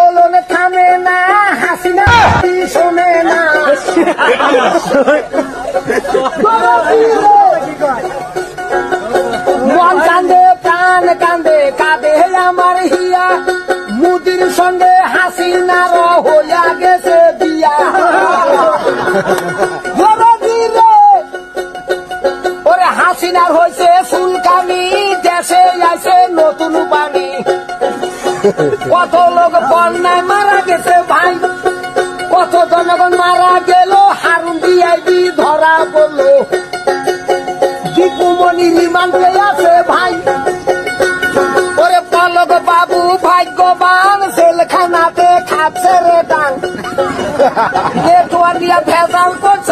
আন্দোলন থামে না, হাসিনা শোনে না। মন কান্দে প্রাণ কান্দে কাঁদে আমার হিয়া, মুদির সঙ্গে হাসিনার হইয়া গেছে বিয়া। ওরে হাসিনার হয়েছে ফুলকামি, দেশে আছে নতুন পানি। কত লোক বন্যায় মারা গেছে ভাই, কত জনগণ মারা গেল, হারুন ডিআইবি ধরা পড়লো, দীপুমণি রিমান্ডে আছে ভাই। ওরে পলক বাবু ভাগ্যবান, জেলখানাতে খাচ্ছে রে ডাং, নেটওয়ার্ক দিয়া ভেজাল করছে।